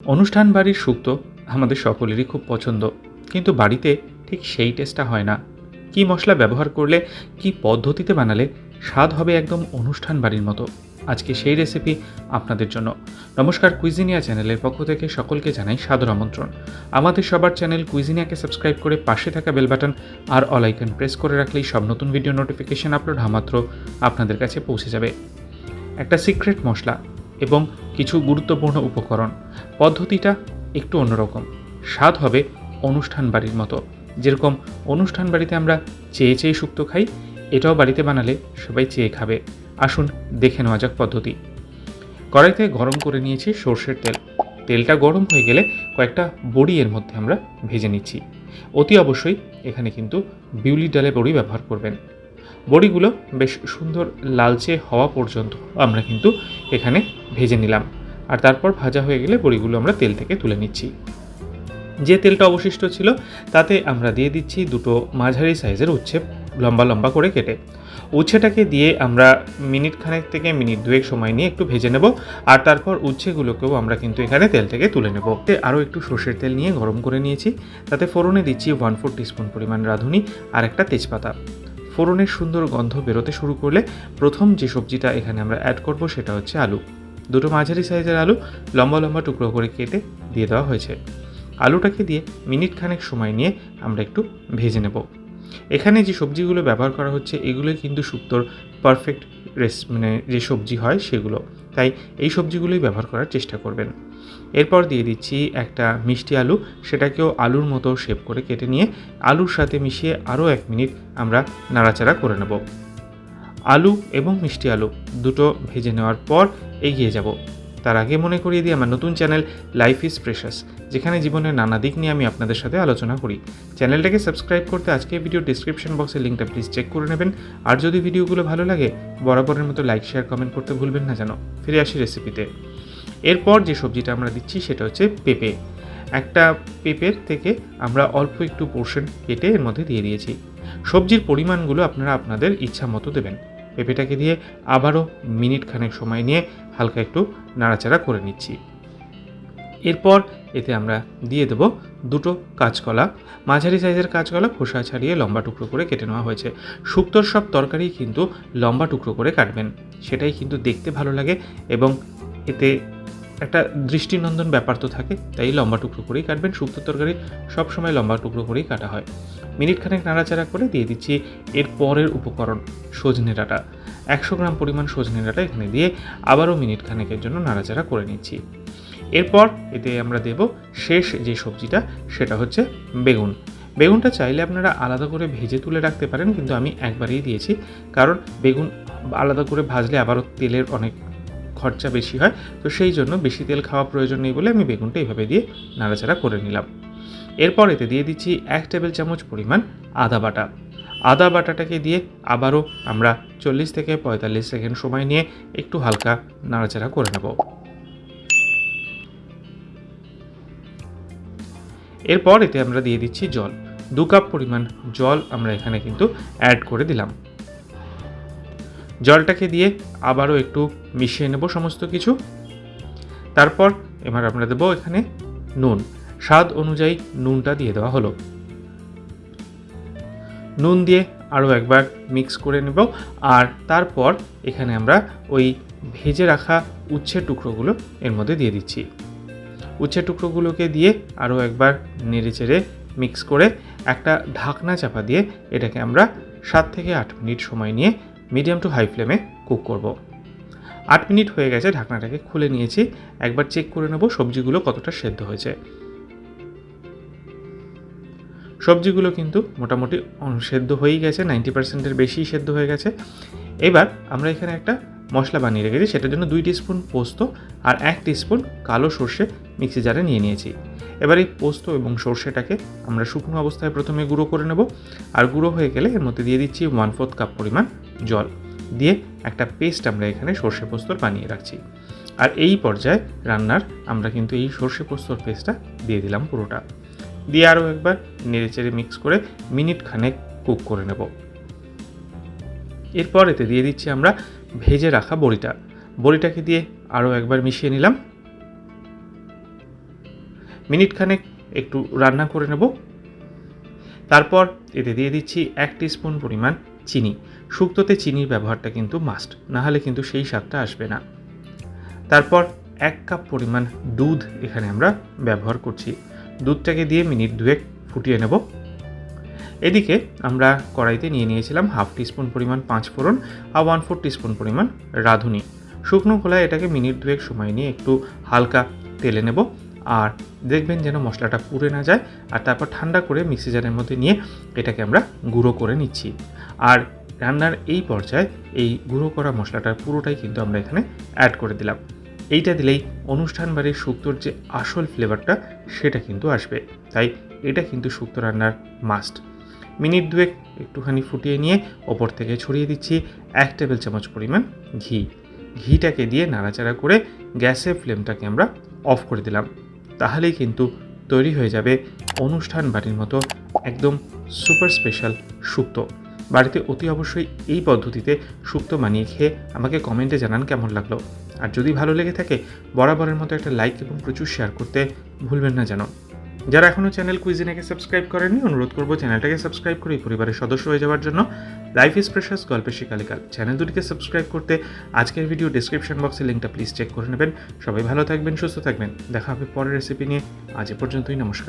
অনুষ্ঠান বাড়ির শুক্তো আমাদের সকলেরই খুব পছন্দ, কিন্তু বাড়িতে ঠিক সেই টেস্টটা হয় না। কী মশলা ব্যবহার করলে, কী পদ্ধতিতে বানালে স্বাদ হবে একদম অনুষ্ঠান বাড়ির মতো, আজকে সেই রেসিপি আপনাদের জন্য। নমস্কার, কুইজিনিয়া চ্যানেলের পক্ষ থেকে সকলকে জানাই সাদর আমন্ত্রণ। আমাদের সবার চ্যানেল কুইজিনিয়াকে সাবস্ক্রাইব করে পাশে থাকা বেল বাটন আর অল আইকন প্রেস করে রাখলেই সব নতুন ভিডিও নোটিফিকেশন আপলোড হওয়া মাত্র আপনাদের কাছে পৌঁছে যাবে। একটা সিক্রেট মশলা এবং কিছু গুরুত্বপূর্ণ উপকরণ, পদ্ধতিটা একটু অন্যরকম, স্বাদ হবে অনুষ্ঠান বাড়ির মতো। যেরকম অনুষ্ঠান বাড়িতে আমরা চেয়ে চেয়ে শুক্তো খাই, এটাও বাড়িতে বানালে সবাই চেয়ে খাবে। আসুন দেখে নেওয়া যাক পদ্ধতি। কড়াইতে গরম করে নিয়েছি সর্ষের তেল। তেলটা গরম হয়ে গেলে কয়েকটা বড়ি এর মধ্যে আমরা ভেজে নিচ্ছি। অতি অবশ্যই এখানে কিন্তু বিউলি ডালের বড়ি ব্যবহার করবেন। বড়িগুলো বেশ সুন্দর লালচে হওয়া পর্যন্ত আমরা কিন্তু এখানে ভেজে নিলাম, আর তারপর ভাজা হয়ে গেলে বড়িগুলো আমরা তেল থেকে তুলে নিচ্ছি। যে তেলটা অবশিষ্ট ছিল তাতে আমরা দিয়ে দিচ্ছি দুটো মাঝারি সাইজের উচ্ছে, লম্বা লম্বা করে কেটে। উচ্ছেটাকে দিয়ে আমরা মিনিট খানেক থেকে মিনিট দুয়েক সময় নিয়ে একটু ভেজে নেব, আর তারপর উচ্ছেগুলোকেও আমরা কিন্তু এখানে তেল থেকে তুলে নেব। আরও একটু সর্ষের তেল নিয়ে গরম করে নিয়েছি, তাতে ফোড়নে দিচ্ছি 1/4 টিস্পুন পরিমাণ রাঁধুনি আর একটা তেজপাতা। ফোড়নের সুন্দর গন্ধ বেরোতে শুরু করলে প্রথম যে সবজিটা এখানে আমরা অ্যাড করব সেটা হচ্ছে আলু। দুটো মাঝারি সাইজের আলু লম্বা লম্বা টুকরো করে কেটে দিয়ে দেওয়া হয়েছে। আলুটাকে দিয়ে মিনিট খানেক সময় নিয়ে আমরা একটু ভেজে নেব। এখানে যে সবজিগুলো ব্যবহার করা হচ্ছে এগুলোই কিন্তু শুক্তোর পারফেক্ট মানে যে সবজি হয় সেগুলো, তাই এই সবজিগুলোই ব্যবহার করার চেষ্টা করবেন। এরপর দিয়ে দিচ্ছি একটা মিষ্টি আলু, সেটাকেও আলুর মতো শেপ করে কেটে নিয়ে আলুর সাথে মিশিয়ে আরও 1 মিনিট আমরা নাড়াচাড়া করে নেব। আলু এবং মিষ্টি আলু দুটো ভেজে নেওয়ার পর এগিয়ে যাব। তার আগে মনে করিয়ে দিই আমার নতুন চ্যানেল লাইফ ইজ প্রেশাস, যেখানে জীবনের নানা দিক নিয়ে আমি আপনাদের সাথে আলোচনা করি। চ্যানেলটাকে সাবস্ক্রাইব করতে আজকে ভিডিও ডিসক্রিপশন বক্সের লিঙ্কটা প্লিজ চেক করে নেবেন। আর যদি ভিডিওগুলো ভালো লাগে বরাবরের মতো লাইক শেয়ার কমেন্ট করতে ভুলবেন না যেন। ফিরে আসি রেসিপিতে। এরপর যে সবজিটা আমরা দিচ্ছি সেটা হচ্ছে পেঁপে। একটা পেঁপের থেকে আমরা অল্প একটু পোর্শন কেটে এর মধ্যে দিয়ে দিয়েছি। সবজির পরিমাণগুলো আপনারা আপনাদের ইচ্ছা মতো দেবেন। পেঁপেটাকে দিয়ে আবারও মিনিট খানেক সময় নিয়ে হালকা একটু নাড়াচাড়া করে নিচ্ছি। এরপর এতে আমরা দিয়ে দেব দুটো কাঁচকলা, মাঝারি সাইজের কাঁচকলা, খোসা ছাড়িয়ে লম্বা টুকরো করে কেটে নেওয়া হয়েছে। শুক্তোর সব তরকারি কিন্তু লম্বা টুকরো করে কাটবেন, সেটাই কিন্তু দেখতে ভালো লাগে এবং এতে একটা দৃষ্টিনন্দন ব্যাপার তো থাকে, তাই লম্বা টুকরো করেই কাটবেন। শুক্তোর তরকারি সবসময় লম্বা টুকরো করেই কাটা হয়। মিনিট খানেক নাড়াচাড়া করে দিয়ে দিচ্ছি এর পরের উপকরণ, সজনে ডাঁটা। 100 গ্রাম পরিমাণ সজনে ডাঁটা এখানে দিয়ে আবারও মিনিট খানেকের জন্য নাড়াচাড়া করে নিচ্ছি। এরপর এতে আমরা দেব শেষ যে সবজিটা, সেটা হচ্ছে বেগুন। বেগুনটা চাইলে আপনারা আলাদা করে ভেজে তুলে রাখতে পারেন, কিন্তু আমি একবারেই দিয়েছি, কারণ বেগুন আলাদা করে ভাজলে আবারও তেলের অনেক খরচা বেশি হয়, তো সেই জন্য বেশি তেল খাওয়া প্রয়োজন নেই বলে আমি বেগুনটা এইভাবে দিয়ে নাড়াচাড়া করে নিলাম। এরপর এতে দিয়ে দিচ্ছি 1 টেবিল চামচ পরিমাণ আদা বাটা। আদা বাটাটাকে দিয়ে আবারও আমরা 40 থেকে 45 সেকেন্ড সময় নিয়ে একটু হালকা নাড়াচাড়া করে নেব। এরপর এতে আমরা দিয়ে দিচ্ছি জল। 2 কাপ পরিমাণ জল আমরা এখানে কিন্তু অ্যাড করে দিলাম। জলটাকে দিয়ে আবারও একটু মিশিয়ে নেব সমস্ত কিছু। তারপর এবার আমরা দেবো এখানে নুন। স্বাদ অনুযায়ী নুনটা দিয়ে দেওয়া হলো। নুন দিয়ে আরও একবার মিক্স করে নেব, আর তারপর এখানে আমরা ওই ভেজে রাখা উচ্ছের টুকরোগুলো এর মধ্যে দিয়ে দিচ্ছি। উচ্ছের টুকরোগুলোকে দিয়ে আরও একবার নেড়ে চেড়ে মিক্স করে একটা ঢাকনা চাপা দিয়ে এটাকে আমরা 7 থেকে 8 মিনিট সময় নিয়ে মিডিয়াম টু হাই ফ্লেমে কুক করব। 8 মিনিট হয়ে গেছে, ঢাকনাটাকে খুলে নিয়েছি। একবার চেক করে নেব সবজিগুলো কতটা সেদ্ধ হয়েছে। সবজিগুলো কিন্তু মোটামুটি সেদ্ধ হয়েই গেছে, 90%-এর বেশি সেদ্ধ হয়ে গেছে। এবার আমরা এখানে একটা মশলা বানিয়ে রেখেছি, সেটার জন্য 2 টিস্পুন পোস্ত আর 1 টিস্পুন কালো সর্ষে মিক্সি জারে নিয়ে নিয়েছি। এবার এই পোস্ত এবং সর্ষেটাকে আমরা শুকনো অবস্থায় প্রথমে গুঁড়ো করে নেব, আর গুঁড়ো হয়ে গেলে এর মধ্যে দিয়ে দিচ্ছি 1/4 কাপ পরিমাণ জল দিয়ে একটা পেস্ট আমরা এখানে সর্ষে পোস্তর বানিয়ে রাখছি। আর এই পর্যায়ে রান্নার আমরা কিন্তু এই সর্ষে পোস্তর পেস্টটা দিয়ে দিলাম পুরোটা, দিয়ে আরও একবার নেড়েচেড়ে মিক্স করে মিনিট খানেক কুক করে নেব। এরপর এতে দিয়ে দিচ্ছি আমরা ভেজে রাখা বড়িটাকে দিয়ে আরও একবার মিশিয়ে নিলাম। মিনিট খানেক একটু রান্না করে নেব। তারপর এতে দিয়ে দিচ্ছি 1 টিস্পুন পরিমাণ চিনি। শুক্তোতে চিনির ব্যবহারটা কিন্তু মাস্ট, না হলে কিন্তু সেই স্বাদটা আসবে না। তারপর 1 কাপ পরিমাণ দুধ এখানে আমরা ব্যবহার করছি। দুধটাকে দিয়ে মিনিট 2 ফুটিয়ে নেব। এদিকে আমরা কড়াইতে নিয়েছিলাম হাফ টিস্পুন পরিমাণ পাঁচফোড়ন আর 1/4 টিস্পুন পরিমাণ রাঁধুনি। শুকনো খোলায় এটাকে মিনিট 2 সময় নিয়ে একটু হালকা তেলে নেব, আর দেখবেন যেন মশলাটা পুড়ে না যায়। আর তারপর ঠান্ডা করে মিক্সি জারের মধ্যে নিয়ে এটাকে আমরা গুঁড়ো করে নিচ্ছি। আর রান্নার এই পর্যায়ে এই গুঁড়ো করা মশলাটার পুরোটাই কিন্তু আমরা এখানে অ্যাড করে দিলাম। এইটা দিলেই অনুষ্ঠান বাড়ির শুক্তোর যে আসল ফ্লেভারটা সেটা কিন্তু আসবে। তাই এটা কিন্তু শুক্তো রান্নার মাস্ট। মিনিট 2 একটুখানি ফুটিয়ে নিয়ে ওপর থেকে ছড়িয়ে দিচ্ছি 1 টেবিল চামচ পরিমাণ ঘি। ঘিটাকে দিয়ে নাড়াচাড়া করে গ্যাসের ফ্লেমটাকে আমরা অফ করে দিলাম। তাহলেই কিন্তু তৈরি হয়ে যাবে অনুষ্ঠান বাড়ির মতো একদম সুপার স্পেশাল শুক্তো। বাড়িতে অতি অবশ্যই এই পদ্ধতিতে শুক্তো বানিয়ে খেয়ে আমাকে কমেন্টে জানান কেমন লাগলো। আর যদি ভালো লেগে থাকে বরাবরের মতো একটা লাইক এবং প্রচুর শেয়ার করতে ভুলবেন না যেন। যারা এখনও চ্যানেল কুইজিনেকে সাবস্ক্রাইব করেননি, অনুরোধ করবো চ্যানেলটাকে সাবস্ক্রাইব করে এই পরিবারের সদস্য হয়ে যাওয়ার জন্য। লাইফ ইজ প্রেশাস গল্পের শিকালিকাল চ্যানেল দুটিকে সাবস্ক্রাইব করতে আজকের ভিডিও ডেসক্রিপশন বক্সে লিঙ্কটা প্লিজ চেক করে নেবেন। সবাই ভালো থাকবেন, সুস্থ থাকবেন। দেখা হবে পরের রেসিপি নিয়ে। আজ এ পর্যন্তই, নমস্কার।